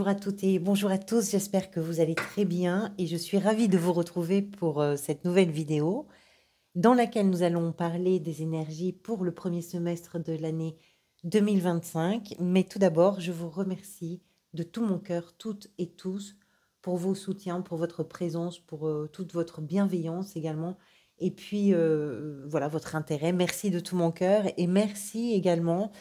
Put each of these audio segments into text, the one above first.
Bonjour à toutes et bonjour à tous, j'espère que vous allez très bien et je suis ravie de vous retrouver pour cette nouvelle vidéo dans laquelle nous allons parler des énergies pour le premier semestre de l'année 2025. Mais tout d'abord, je vous remercie de tout mon cœur, toutes et tous, pour vos soutiens, pour votre présence, pour toute votre bienveillance également. Et puis, voilà, votre intérêt. Merci de tout mon cœur et merci également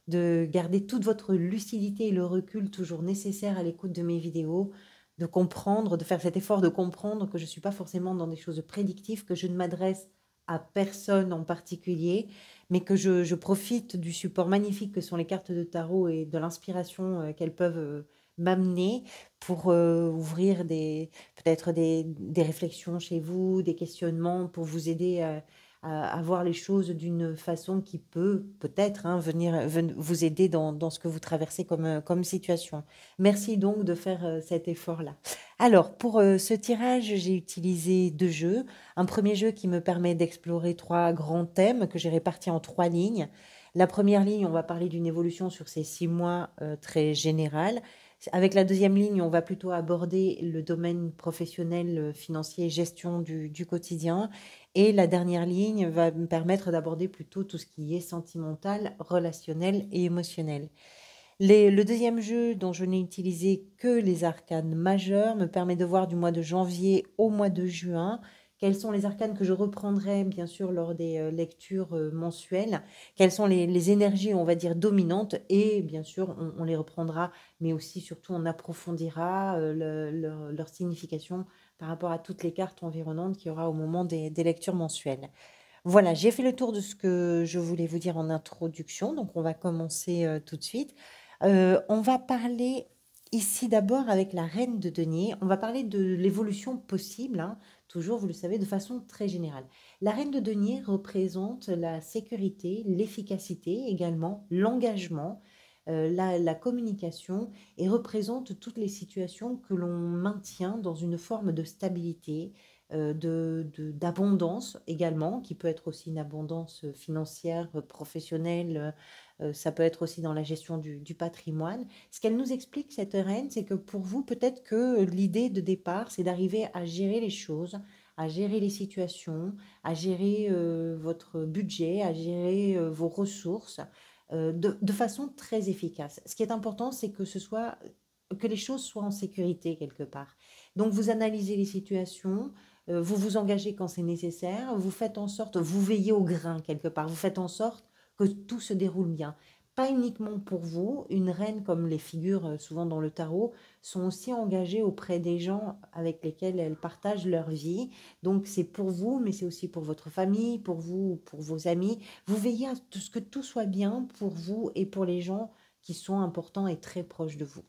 de garder toute votre lucidité et le recul toujours nécessaire à l'écoute de mes vidéos, de comprendre, de faire cet effort de comprendre que je ne suis pas forcément dans des choses prédictives, que je ne m'adresse à personne en particulier, mais que je profite du support magnifique que sont les cartes de tarot et de l'inspiration qu'elles peuvent m'amener pour ouvrir peut-être des réflexions chez vous, des questionnements, pour vous aider à voir les choses d'une façon qui peut-être vous aider dans ce que vous traversez comme situation. Merci donc de faire cet effort-là. Alors, pour ce tirage, j'ai utilisé 2 jeux. Un premier jeu qui me permet d'explorer 3 grands thèmes que j'ai répartis en 3 lignes. La première ligne, on va parler d'une évolution sur ces 6 mois très générale. Avec la deuxième ligne, on va plutôt aborder le domaine professionnel, financier, gestion du quotidien. Et la dernière ligne va me permettre d'aborder plutôt tout ce qui est sentimental, relationnel et émotionnel. Le deuxième jeu, dont je n'ai utilisé que les arcanes majeurs, me permet de voir du mois de janvier au mois de juin quels sont les arcanes que je reprendrai bien sûr lors des lectures mensuelles, quelles sont les énergies, on va dire, dominantes, et bien sûr on les reprendra, mais aussi surtout on approfondira leur signification par rapport à toutes les cartes environnantes qu'il y aura au moment des lectures mensuelles. Voilà, j'ai fait le tour de ce que je voulais vous dire en introduction, donc on va commencer tout de suite. On va parler ici d'abord avec la reine de denier. On va parler de l'évolution possible, hein, toujours, vous le savez, de façon très générale. La reine de denier représente la sécurité, l'efficacité également, l'engagement, la communication, et représente toutes les situations que l'on maintient dans une forme de stabilité, d'abondance également, qui peut être aussi une abondance financière, professionnelle, ça peut être aussi dans la gestion du patrimoine. Ce qu'elle nous explique, cette reine, c'est que pour vous, peut-être que l'idée de départ, c'est d'arriver à gérer les choses, à gérer les situations, à gérer votre budget, à gérer vos ressources de façon très efficace. Ce qui est important, c'est que les choses soient en sécurité quelque part. Donc, vous analysez les situations, vous vous engagez quand c'est nécessaire, vous faites en sorte, vous veillez au grain quelque part, vous faites en sorte que tout se déroule bien. Pas uniquement pour vous, une reine comme les figures souvent dans le tarot sont aussi engagées auprès des gens avec lesquels elles partagent leur vie. Donc c'est pour vous, mais c'est aussi pour votre famille, pour vous, pour vos amis. Vous veillez à ce que tout soit bien pour vous et pour les gens qui sont importants et très proches de vous.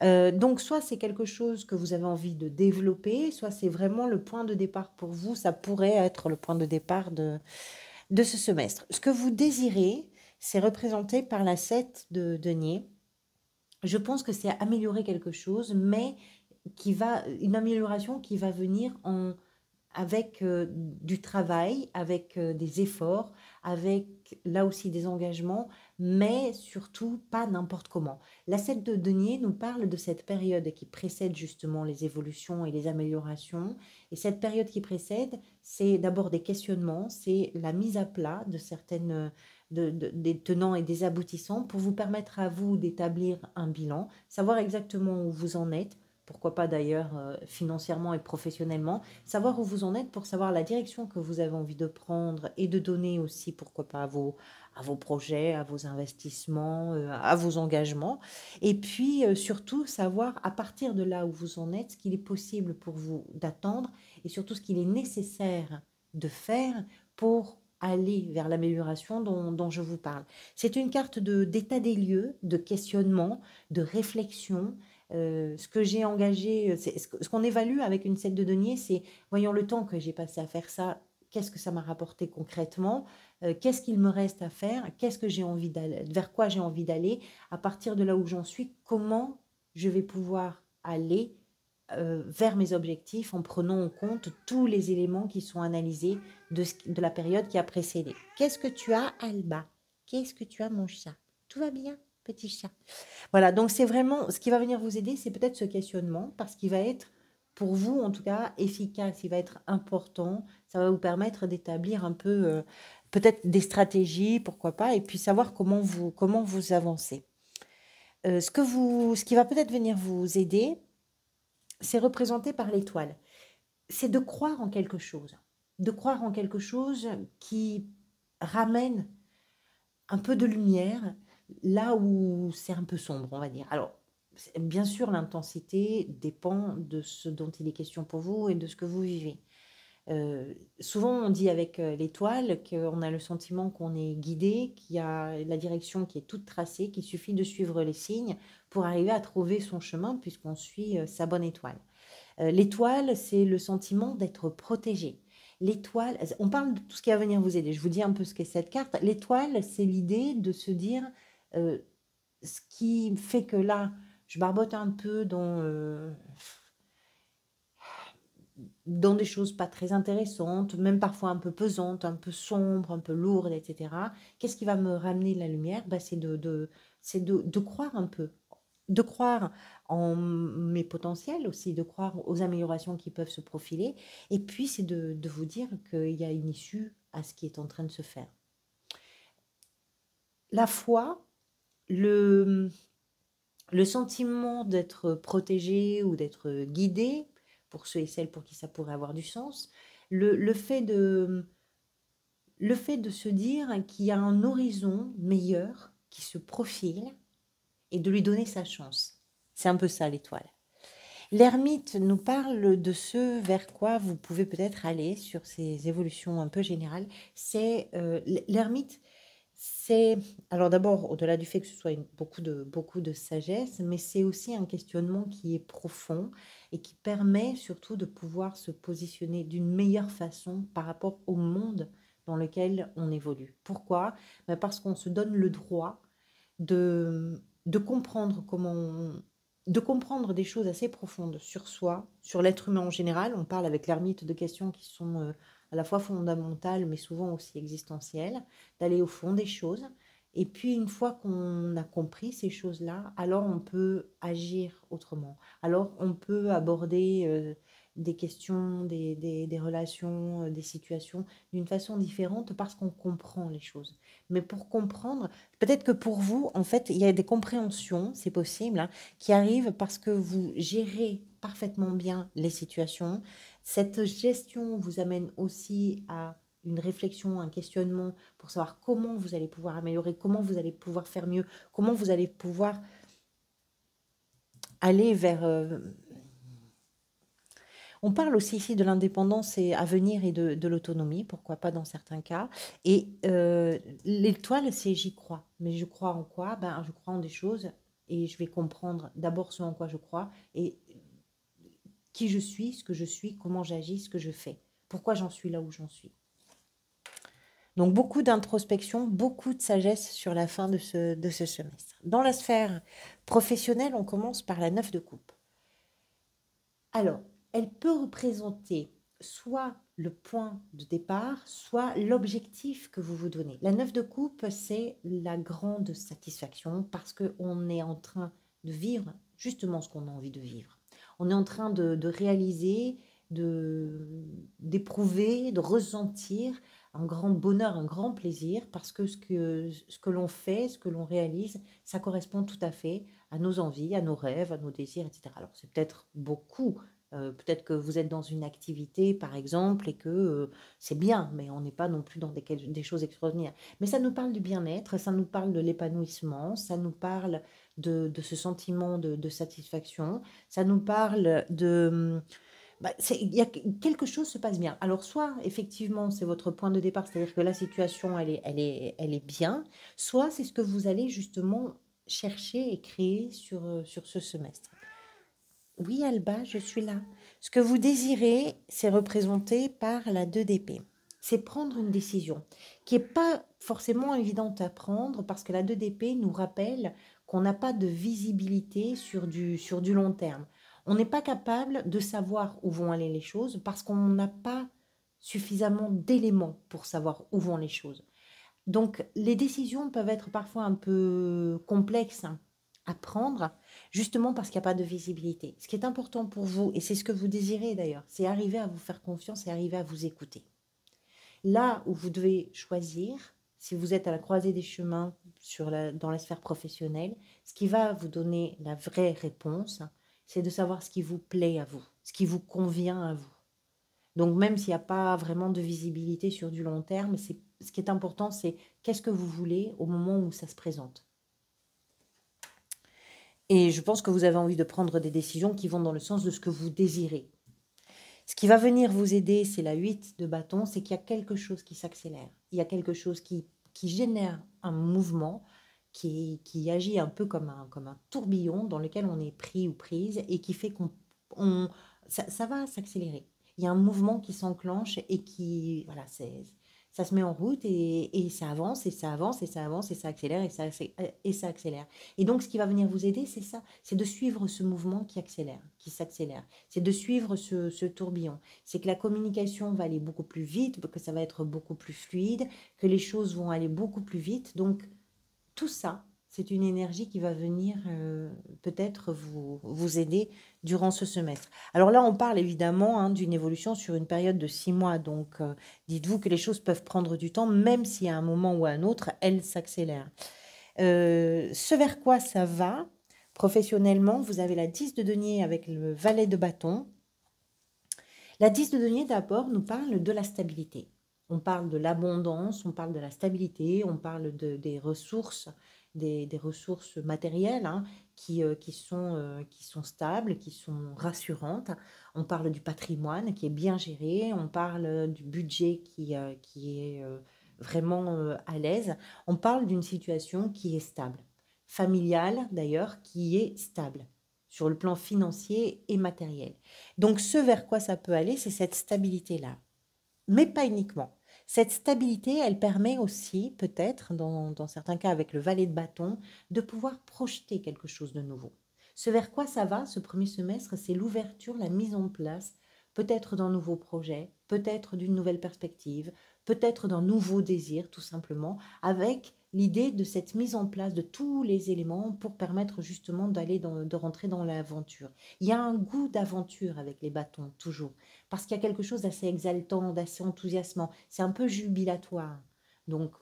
Donc soit c'est quelque chose que vous avez envie de développer, soit c'est vraiment le point de départ pour vous, ça pourrait être le point de départ de ce semestre. Ce que vous désirez, c'est représenté par la 7 de denier. Je pense que c'est améliorer quelque chose, mais une amélioration qui va venir avec du travail, avec des efforts, avec là aussi des engagements, mais surtout pas n'importe comment. La 7 de denier nous parle de cette période qui précède justement les évolutions et les améliorations. Et cette période qui précède, c'est d'abord des questionnements, c'est la mise à plat de certaines des tenants et des aboutissants pour vous permettre à vous d'établir un bilan, savoir exactement où vous en êtes, pourquoi pas d'ailleurs financièrement et professionnellement, savoir où vous en êtes pour savoir la direction que vous avez envie de prendre et de donner aussi, pourquoi pas, à vos projets, à vos investissements, à vos engagements. Et puis surtout savoir à partir de là où vous en êtes, ce qu'il est possible pour vous d'attendre et surtout ce qu'il est nécessaire de faire pour aller vers l'amélioration dont je vous parle. C'est une carte d'état des lieux, de questionnement, de réflexion. Ce que j'ai engagé, ce qu'on évalue avec une 7 de denier, c'est, voyons le temps que j'ai passé à faire ça, qu'est-ce que ça m'a rapporté concrètement, qu'est-ce qu'il me reste à faire, qu'est-ce que j'ai envie d'aller, vers quoi j'ai envie d'aller, à partir de là où j'en suis, comment je vais pouvoir aller vers mes objectifs en prenant en compte tous les éléments qui sont analysés de la période qui a précédé. Qu'est-ce que tu as, Alba? Qu'est-ce que tu as, mon chat? Tout va bien? petit chat. Voilà, donc c'est vraiment ce qui va venir vous aider, c'est peut-être ce questionnement, parce qu'il va être, pour vous en tout cas, efficace, il va être important, ça va vous permettre d'établir un peu, peut-être des stratégies, pourquoi pas, et puis savoir comment vous avancez. Ce qui va peut-être venir vous aider, c'est représenté par l'étoile. C'est de croire en quelque chose, de croire en quelque chose qui ramène un peu de lumière là où c'est un peu sombre, on va dire. Alors, bien sûr, l'intensité dépend de ce dont il est question pour vous et de ce que vous vivez. Souvent, on dit avec l'étoile qu'on a le sentiment qu'on est guidé, qu'il y a la direction qui est toute tracée, qu'il suffit de suivre les signes pour arriver à trouver son chemin puisqu'on suit sa bonne étoile. L'étoile, c'est le sentiment d'être protégé. L'étoile, on parle de tout ce qui va venir vous aider. Je vous dis un peu ce qu'est cette carte. L'étoile, c'est l'idée de se dire euh, ce qui fait que là, je barbote un peu dans des choses pas très intéressantes, même parfois un peu pesantes, un peu sombres, un peu lourdes, etc. Qu'est-ce qui va me ramener la lumière? Bah, c'est de croire un peu, de croire en mes potentiels aussi, de croire aux améliorations qui peuvent se profiler. Et puis, c'est de vous dire qu'il y a une issue à ce qui est en train de se faire. La foi, le, le sentiment d'être protégé ou d'être guidé, pour ceux et celles pour qui ça pourrait avoir du sens, le fait le fait de se dire qu'il y a un horizon meilleur qui se profile et de lui donner sa chance. C'est un peu ça l'étoile. L'ermite nous parle de ce vers quoi vous pouvez peut-être aller sur ces évolutions un peu générales. C'est l'ermite, c'est alors d'abord au-delà du fait que ce soit beaucoup de sagesse, mais c'est aussi un questionnement qui est profond et qui permet surtout de pouvoir se positionner d'une meilleure façon par rapport au monde dans lequel on évolue. Pourquoi? Ben parce qu'on se donne le droit de comprendre de comprendre des choses assez profondes sur soi, sur l'être humain en général. On parle avec l'ermite de questions qui sont à la fois fondamentales, mais souvent aussi existentielles, d'aller au fond des choses. Et puis, une fois qu'on a compris ces choses-là, alors on peut agir autrement. Alors on peut aborder des questions, des relations, des situations d'une façon différente parce qu'on comprend les choses. Mais pour comprendre, peut-être que pour vous, en fait, il y a des compréhensions, c'est possible, hein, qui arrivent parce que vous gérez parfaitement bien les situations. Cette gestion vous amène aussi à une réflexion, un questionnement pour savoir comment vous allez pouvoir améliorer, comment vous allez pouvoir faire mieux, comment vous allez pouvoir aller vers... On parle aussi ici de l'indépendance et à venir et de l'autonomie, pourquoi pas dans certains cas. Et l'étoile, c'est j'y crois. Mais je crois en quoi? Ben, je crois en des choses et je vais comprendre d'abord ce en quoi je crois et qui je suis, ce que je suis, comment j'agis, ce que je fais. Pourquoi j'en suis là où j'en suis. Donc beaucoup d'introspection, beaucoup de sagesse sur la fin de ce semestre. Dans la sphère professionnelle, on commence par la 9 de coupe. Alors, elle peut représenter soit le point de départ, soit l'objectif que vous vous donnez. La 9 de coupe, c'est la grande satisfaction parce qu'on est en train de vivre justement ce qu'on a envie de vivre. On est en train de réaliser, d'éprouver, de ressentir un grand bonheur, un grand plaisir parce que ce que l'on fait, ce que l'on réalise, ça correspond tout à fait à nos envies, à nos rêves, à nos désirs, etc. Alors c'est peut-être beaucoup, peut-être que vous êtes dans une activité par exemple et que c'est bien, mais on n'est pas non plus dans des choses extraordinaires. Mais ça nous parle du bien-être, ça nous parle de l'épanouissement, ça nous parle de ce sentiment de satisfaction, ça nous parle de... Bah, il y a quelque chose se passe bien. Alors, soit effectivement, c'est votre point de départ, c'est-à-dire que la situation, elle est bien, soit c'est ce que vous allez justement chercher et créer sur ce semestre. Oui, Alba, je suis là. Ce que vous désirez, c'est représenté par la 2 d'épée. C'est prendre une décision qui n'est pas forcément évidente à prendre parce que la 2 d'épée nous rappelle qu'on n'a pas de visibilité sur du long terme. On n'est pas capable de savoir où vont aller les choses parce qu'on n'a pas suffisamment d'éléments pour savoir où vont les choses. Donc, les décisions peuvent être parfois un peu complexes à prendre, justement parce qu'il n'y a pas de visibilité. Ce qui est important pour vous, et c'est ce que vous désirez d'ailleurs, c'est arriver à vous faire confiance et arriver à vous écouter. Là où vous devez choisir, si vous êtes à la croisée des chemins dans la sphère professionnelle, ce qui va vous donner la vraie réponse, c'est de savoir ce qui vous plaît à vous, ce qui vous convient à vous. Donc même s'il n'y a pas vraiment de visibilité sur du long terme, ce qui est important, c'est qu'est-ce que vous voulez au moment où ça se présente. Et je pense que vous avez envie de prendre des décisions qui vont dans le sens de ce que vous désirez. Ce qui va venir vous aider, c'est la 8 de bâton, c'est qu'il y a quelque chose qui s'accélère. Il y a quelque chose qui génère un mouvement, qui agit un peu comme un tourbillon dans lequel on est pris ou prise et qui fait ça va s'accélérer. Il y a un mouvement qui s'enclenche et voilà, ça se met en route et ça avance et ça avance et ça avance et ça accélère et ça accélère. Et donc, ce qui va venir vous aider, c'est ça, c'est de suivre ce mouvement qui accélère, qui s'accélère. C'est de suivre ce tourbillon. C'est que la communication va aller beaucoup plus vite, que ça va être beaucoup plus fluide, que les choses vont aller beaucoup plus vite. Donc, tout ça, c'est une énergie qui va venir peut-être vous aider durant ce semestre. Alors là, on parle évidemment d'une évolution sur une période de 6 mois. Donc, dites-vous que les choses peuvent prendre du temps, même si à un moment ou à un autre, elles s'accélèrent. Ce vers quoi ça va, professionnellement, vous avez la 10 de denier avec le valet de bâton. La 10 de denier, d'abord, nous parle de la stabilité. On parle de l'abondance, on parle de la stabilité, on parle des ressources, des ressources matérielles qui sont stables, qui sont rassurantes. On parle du patrimoine qui est bien géré, on parle du budget qui est vraiment à l'aise. On parle d'une situation qui est stable, familiale d'ailleurs, qui est stable sur le plan financier et matériel. Donc, ce vers quoi ça peut aller, c'est cette stabilité-là. Mais pas uniquement. Cette stabilité, elle permet aussi, peut-être, dans certains cas avec le valet de bâton, de pouvoir projeter quelque chose de nouveau. Ce vers quoi ça va, ce premier semestre, c'est l'ouverture, la mise en place, peut-être d'un nouveau projet, peut-être d'une nouvelle perspective, peut-être d'un nouveau désir, tout simplement, avec l'idée de cette mise en place de tous les éléments pour permettre justement de rentrer dans l'aventure. Il y a un goût d'aventure avec les bâtons, toujours, parce qu'il y a quelque chose d'assez exaltant, d'assez enthousiasmant. C'est un peu jubilatoire. Donc,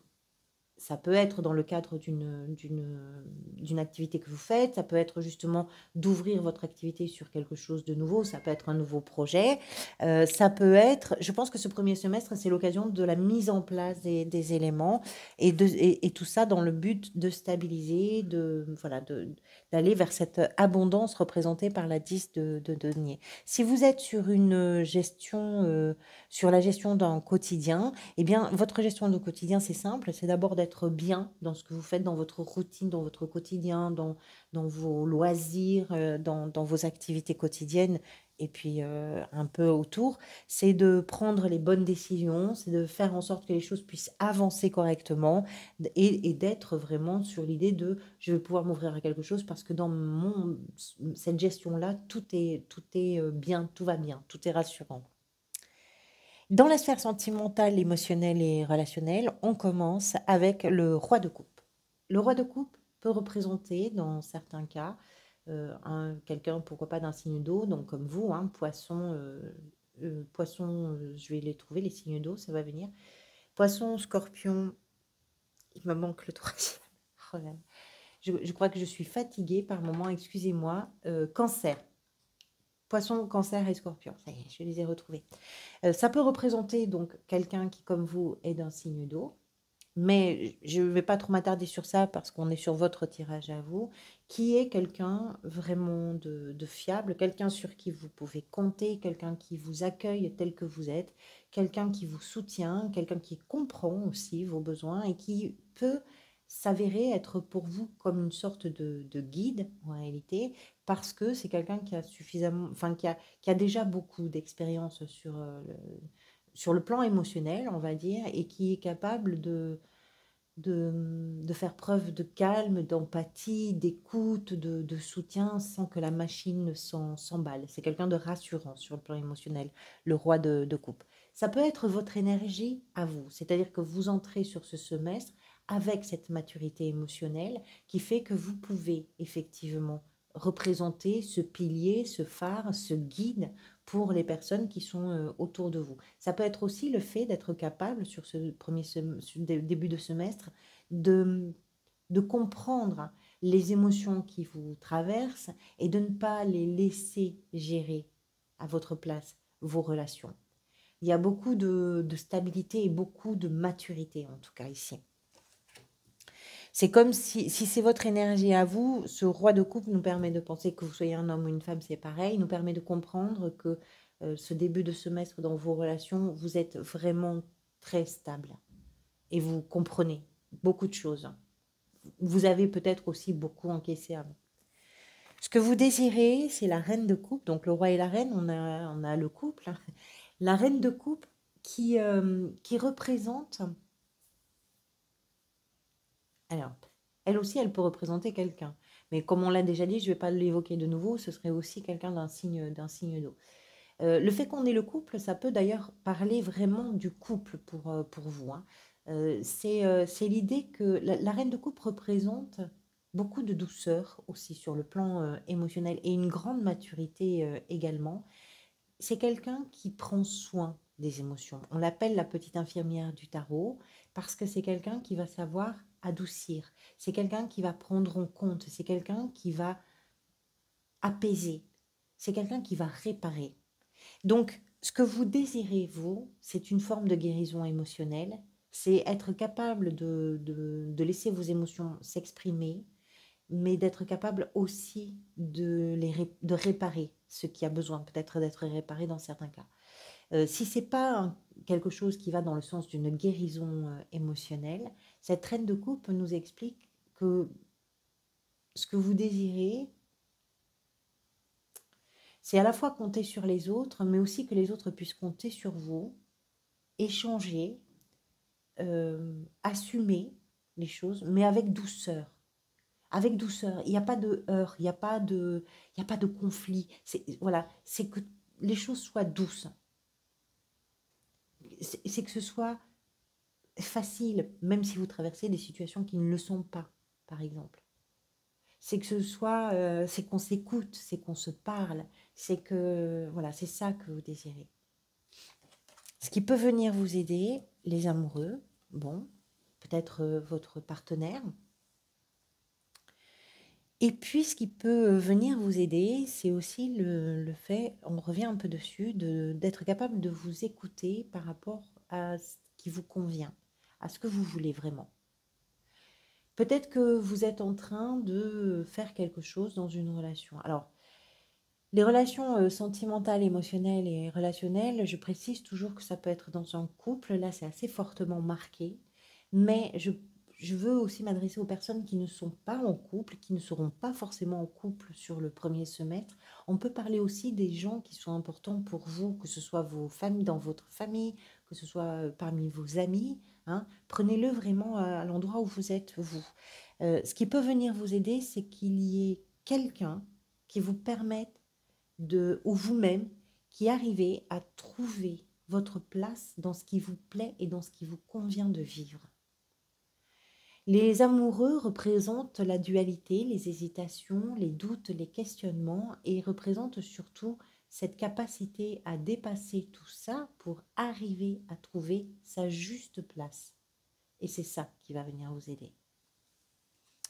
ça peut être dans le cadre d'une activité que vous faites, ça peut être justement d'ouvrir votre activité sur quelque chose de nouveau, ça peut être un nouveau projet, ça peut être, je pense que ce premier semestre, c'est l'occasion de la mise en place des éléments et tout ça dans le but de stabiliser, voilà, d'aller vers cette abondance représentée par la 10 de denier. Si vous êtes sur la gestion d'un quotidien, eh bien, votre gestion de quotidien, c'est simple, c'est d'abord d'être bien dans ce que vous faites, dans votre routine, dans votre quotidien, dans vos loisirs, dans vos activités quotidiennes, et puis un peu autour. C'est de prendre les bonnes décisions, c'est de faire en sorte que les choses puissent avancer correctement et d'être vraiment sur l'idée de je vais pouvoir m'ouvrir à quelque chose parce que dans cette gestion-là, tout est bien, tout va bien, tout est rassurant. Dans la sphère sentimentale, émotionnelle et relationnelle, on commence avec le roi de coupe. Le roi de coupe peut représenter, dans certains cas, quelqu'un, pourquoi pas d'un signe d'eau, donc comme vous, poisson, je vais les trouver, les signes d'eau, ça va venir. Poisson, scorpion, il me manque le troisième. Oh là là. Je crois que je suis fatiguée par moment, excusez-moi. Cancer. Poisson, cancer et scorpion, ça y est, je les ai retrouvés. Ça peut représenter donc quelqu'un qui, comme vous, est d'un signe d'eau, mais je ne vais pas trop m'attarder sur ça parce qu'on est sur votre tirage à vous, qui est quelqu'un vraiment de fiable, quelqu'un sur qui vous pouvez compter, quelqu'un qui vous accueille tel que vous êtes, quelqu'un qui vous soutient, quelqu'un qui comprend aussi vos besoins et qui peut s'avérer être pour vous comme une sorte de guide en réalité, parce que c'est quelqu'un qui a suffisamment, enfin qui a déjà beaucoup d'expérience sur le plan émotionnel, on va dire, et qui est capable de faire preuve de calme, d'empathie, d'écoute, de soutien sans que la machine s'emballe. C'est quelqu'un de rassurant sur le plan émotionnel, le roi de coupe. Ça peut être votre énergie à vous, c'est-à-dire que vous entrez sur ce semestre avec cette maturité émotionnelle qui fait que vous pouvez effectivement représenter ce pilier, ce phare, ce guide pour les personnes qui sont autour de vous. Ça peut être aussi le fait d'être capable, sur ce début de semestre, de, de comprendre les émotions qui vous traversent et de ne pas les laisser gérer à votre place vos relations. Il y a beaucoup de stabilité et beaucoup de maturité, en tout cas ici. C'est comme si c'est votre énergie à vous, ce roi de coupe nous permet de penser que vous soyez un homme ou une femme, c'est pareil, nous permet de comprendre que ce début de semestre dans vos relations, vous êtes vraiment très stable et vous comprenez beaucoup de choses. Vous avez peut-être aussi beaucoup encaissé avant. Ce que vous désirez, c'est la reine de coupe, donc le roi et la reine, on a le couple. La reine de coupe qui représente... Alors, elle aussi, elle peut représenter quelqu'un. Mais comme on l'a déjà dit, je ne vais pas l'évoquer de nouveau, ce serait aussi quelqu'un d'un signe d'eau. Le fait qu'on ait le couple, ça peut d'ailleurs parler vraiment du couple pour vous, hein. C'est l'idée que la reine de coupe représente beaucoup de douceur aussi sur le plan émotionnel et une grande maturité également. C'est quelqu'un qui prend soin des émotions. On l'appelle la petite infirmière du tarot parce que c'est quelqu'un qui va savoir adoucir. C'est quelqu'un qui va prendre en compte. C'est quelqu'un qui va apaiser. C'est quelqu'un qui va réparer. Donc, ce que vous désirez, vous, c'est une forme de guérison émotionnelle. C'est être capable de laisser vos émotions s'exprimer, mais d'être capable aussi de réparer ce qui a besoin peut-être d'être réparé dans certains cas. Si ce n'est pas quelque chose qui va dans le sens d'une guérison émotionnelle, cette reine de coupe nous explique que ce que vous désirez, c'est à la fois compter sur les autres, mais aussi que les autres puissent compter sur vous, échanger, assumer les choses, mais avec douceur. Avec douceur, il n'y a pas de heurts, il y a pas de conflit. Voilà, c'est que les choses soient douces. C'est que ce soit facile, même si vous traversez des situations qui ne le sont pas, par exemple. C'est que ce soit, c'est qu'on s'écoute, c'est qu'on se parle, c'est que, voilà, c'est ça que vous désirez. Ce qui peut venir vous aider, les amoureux, bon, peut-être votre partenaire. Et puis, ce qui peut venir vous aider, c'est aussi le fait, on revient un peu dessus, d'être capable de vous écouter par rapport à ce qui vous convient, à ce que vous voulez vraiment. Peut-être que vous êtes en train de faire quelque chose dans une relation. Alors, les relations sentimentales, émotionnelles et relationnelles, je précise toujours que ça peut être dans un couple. Là, c'est assez fortement marqué. Mais je veux aussi m'adresser aux personnes qui ne sont pas en couple, qui ne seront pas forcément en couple sur le premier semestre. On peut parler aussi des gens qui sont importants pour vous, que ce soit vos familles, dans votre famille, que ce soit parmi vos amis, hein. Prenez-le vraiment à l'endroit où vous êtes, vous. Ce qui peut venir vous aider, c'est qu'il y ait quelqu'un qui vous permette ou vous-même, qui arrivez à trouver votre place dans ce qui vous plaît et dans ce qui vous convient de vivre. Les amoureux représentent la dualité, les hésitations, les doutes, les questionnements et représentent surtout cette capacité à dépasser tout ça pour arriver à trouver sa juste place. Et c'est ça qui va venir vous aider.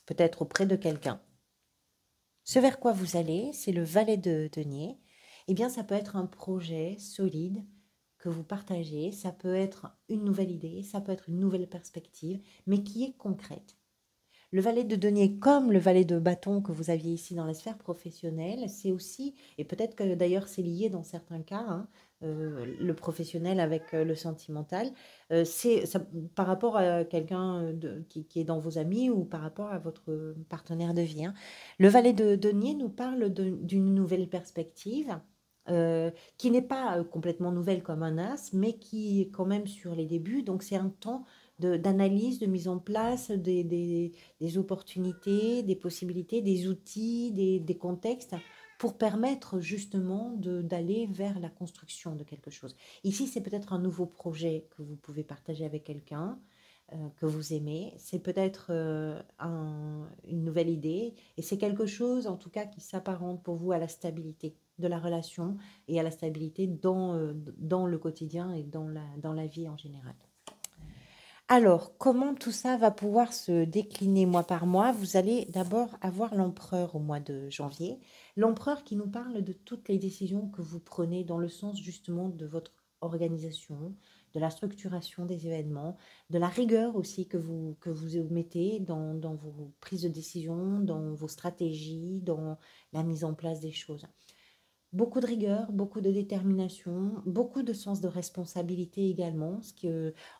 Peut-être auprès de quelqu'un. Ce vers quoi vous allez, c'est le valet de denier. Eh bien, ça peut être un projet solide que vous partagez, ça peut être une nouvelle idée, ça peut être une nouvelle perspective, mais qui est concrète. Le valet de denier, comme le valet de bâton que vous aviez ici dans la sphère professionnelle, c'est aussi, et peut-être que d'ailleurs c'est lié dans certains cas, hein, le professionnel avec le sentimental, c'est ça, par rapport à quelqu'un qui est dans vos amis ou par rapport à votre partenaire de vie, hein. Le valet de denier nous parle d'une nouvelle perspective. Qui n'est pas complètement nouvelle comme un as, mais qui est quand même sur les débuts. Donc c'est un temps d'analyse, de mise en place des opportunités, des possibilités, des outils, des contextes pour permettre justement d'aller vers la construction de quelque chose. Ici, c'est peut-être un nouveau projet que vous pouvez partager avec quelqu'un que vous aimez. C'est peut-être une nouvelle idée et c'est quelque chose en tout cas qui s'apparente pour vous à la stabilité de la relation et à la stabilité dans le quotidien et dans la vie en général. Alors, comment tout ça va pouvoir se décliner mois par mois? Vous allez d'abord avoir l'empereur au mois de janvier. L'empereur qui nous parle de toutes les décisions que vous prenez dans le sens justement de votre organisation, de la structuration des événements, de la rigueur aussi que vous mettez dans vos prises de décision, dans vos stratégies, dans la mise en place des choses. Beaucoup de rigueur, beaucoup de détermination, beaucoup de sens de responsabilité également.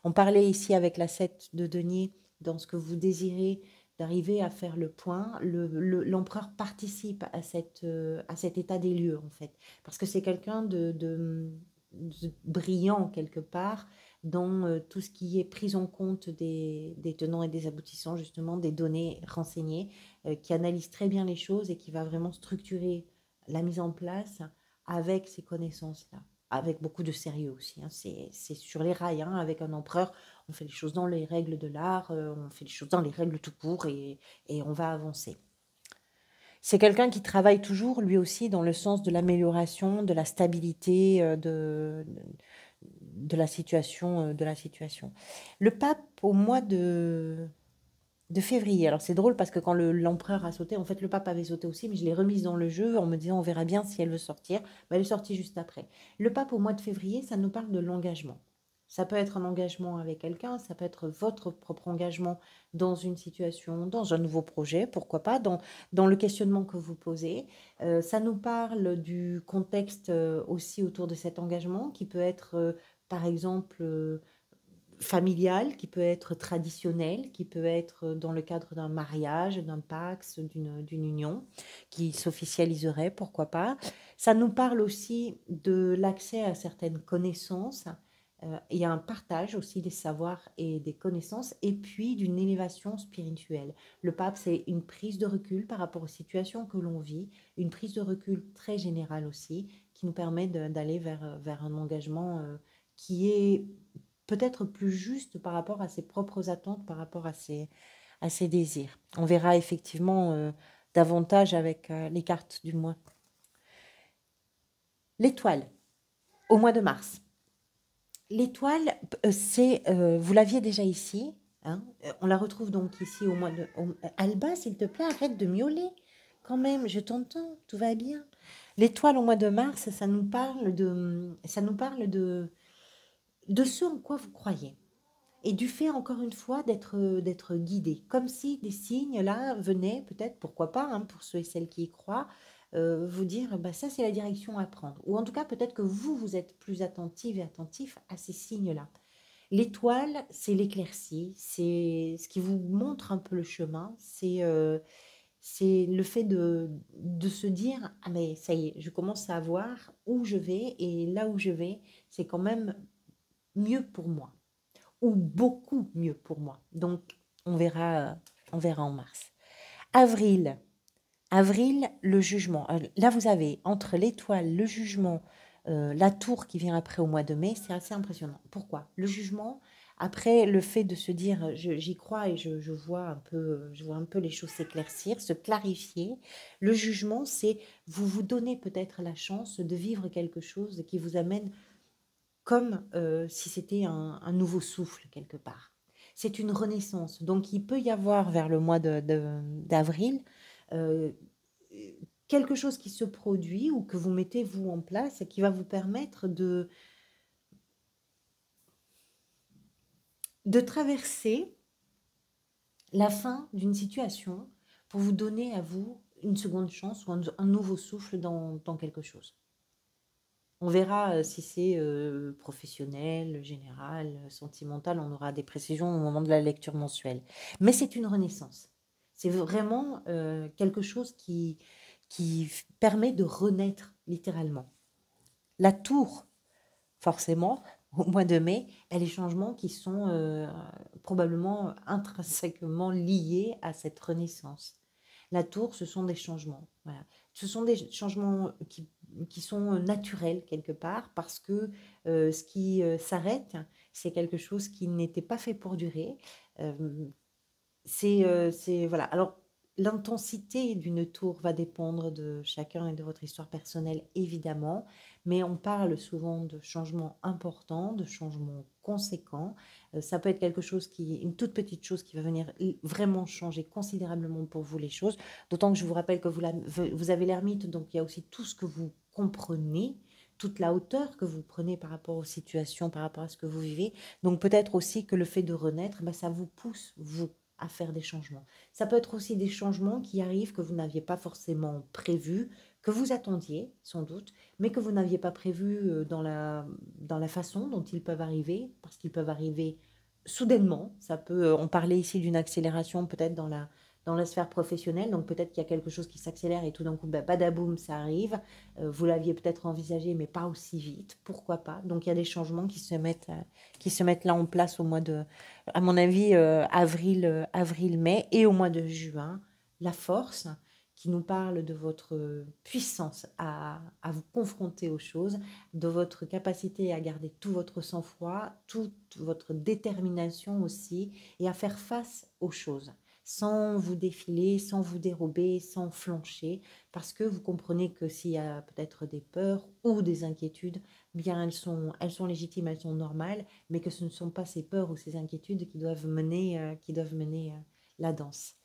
On parlait ici avec la 7 de denier dans ce que vous désirez d'arriver à faire le point. L'empereur participe à cet état des lieux en fait, parce que c'est quelqu'un de brillant quelque part dans tout ce qui est prise en compte des tenants et des aboutissants, justement des données renseignées, qui analyse très bien les choses et qui va vraiment structurer la mise en place avec ces connaissances-là, avec beaucoup de sérieux aussi. Hein. C'est sur les rails, hein, avec un empereur, on fait les choses dans les règles de l'art, on fait les choses dans les règles tout court et on va avancer. C'est quelqu'un qui travaille toujours, lui aussi, dans le sens de l'amélioration, de la stabilité de la situation, de la situation. Le pape, au mois de février. Alors c'est drôle parce que quand l'empereur a sauté, en fait le pape avait sauté aussi, mais je l'ai remise dans le jeu en me disant on verra bien si elle veut sortir. Elle est sortie juste après. Le pape au mois de février, ça nous parle de l'engagement. Ça peut être un engagement avec quelqu'un, ça peut être votre propre engagement dans une situation, dans un nouveau projet, pourquoi pas, dans le questionnement que vous posez. Ça nous parle du contexte aussi autour de cet engagement qui peut être, par exemple, familial, qui peut être traditionnel, qui peut être dans le cadre d'un mariage, d'un pax, d'une union qui s'officialiserait, pourquoi pas. Ça nous parle aussi de l'accès à certaines connaissances et à un partage aussi des savoirs et des connaissances et puis d'une élévation spirituelle. Le pape, c'est une prise de recul par rapport aux situations que l'on vit, une prise de recul très générale aussi qui nous permet d'aller vers un engagement qui est peut-être plus juste par rapport à ses propres attentes, par rapport à ses désirs. On verra effectivement davantage avec les cartes du mois. L'étoile, au mois de mars. L'étoile, vous l'aviez déjà ici, hein, on la retrouve donc ici au mois de... Alba, s'il te plaît, arrête de miauler. Quand même, je t'entends, tout va bien. L'étoile au mois de mars, ça nous parle de ce en quoi vous croyez. Et du fait, encore une fois, d'être guidé. Comme si des signes, là, venaient, peut-être, pourquoi pas, hein, pour ceux et celles qui y croient, vous dire, bah, ça, c'est la direction à prendre. Ou en tout cas, peut-être que vous êtes plus attentive et attentif à ces signes-là. L'étoile, c'est l'éclaircie, c'est ce qui vous montre un peu le chemin, c'est le fait de se dire, ah mais ça y est, je commence à voir où je vais, et là où je vais, c'est quand même mieux pour moi ou beaucoup mieux pour moi. Donc, on verra en mars. Avril. Avril, le jugement. Là, vous avez entre l'étoile, le jugement, la tour qui vient après au mois de mai, c'est assez impressionnant. Pourquoi? Le jugement, après le fait de se dire, j'y crois et je vois un peu les choses s'éclaircir, se clarifier. Le jugement, c'est vous vous donnez peut-être la chance de vivre quelque chose qui vous amène comme si c'était un nouveau souffle quelque part. C'est une renaissance. Donc, il peut y avoir vers le mois d'avril euh, quelque chose qui se produit ou que vous mettez vous en place et qui va vous permettre de traverser la fin d'une situation pour vous donner à vous une seconde chance ou un nouveau souffle dans quelque chose. On verra si c'est professionnel, général, sentimental, on aura des précisions au moment de la lecture mensuelle. Mais c'est une renaissance. C'est vraiment quelque chose qui permet de renaître littéralement. La tour, forcément, au mois de mai, et les changements qui sont probablement intrinsèquement liés à cette renaissance. La tour, ce sont des changements. Voilà. Ce sont des changements qui sont naturels quelque part parce que ce qui s'arrête, c'est quelque chose qui n'était pas fait pour durer. Euh, voilà. Alors, l'intensité d'une tour va dépendre de chacun et de votre histoire personnelle, évidemment, mais on parle souvent de changements importants, de changements conséquents. Ça peut être quelque chose une toute petite chose qui va venir vraiment changer considérablement pour vous les choses. D'autant que je vous rappelle que vous avez l'ermite, donc il y a aussi tout ce que vous comprenez, toute la hauteur que vous prenez par rapport aux situations, par rapport à ce que vous vivez. Donc peut-être aussi que le fait de renaître, ben, ça vous pousse, vous, à faire des changements. Ça peut être aussi des changements qui arrivent que vous n'aviez pas forcément prévus, que vous attendiez sans doute, mais que vous n'aviez pas prévu dans la façon dont ils peuvent arriver, parce qu'ils peuvent arriver soudainement. On parlait ici d'une accélération peut-être dans la sphère professionnelle, donc peut-être qu'il y a quelque chose qui s'accélère et tout d'un coup, bah, badaboum, ça arrive. Vous l'aviez peut-être envisagé, mais pas aussi vite, pourquoi pas. Donc il y a des changements qui se mettent là en place à mon avis, avril-mai et au mois de juin, la force qui nous parle de votre puissance à vous confronter aux choses, de votre capacité à garder tout votre sang-froid, toute votre détermination aussi, et à faire face aux choses, sans vous défiler, sans vous dérober, sans flancher, parce que vous comprenez que s'il y a peut-être des peurs ou des inquiétudes, bien elles sont légitimes, elles sont normales, mais que ce ne sont pas ces peurs ou ces inquiétudes qui doivent mener la danse.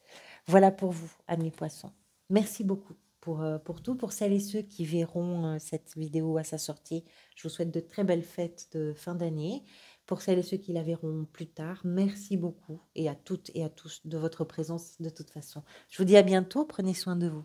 Voilà pour vous, amis poissons. Merci beaucoup pour tout. Pour celles et ceux qui verront cette vidéo à sa sortie, je vous souhaite de très belles fêtes de fin d'année. Pour celles et ceux qui la verront plus tard, merci beaucoup et à toutes et à tous de votre présence de toute façon. Je vous dis à bientôt, prenez soin de vous.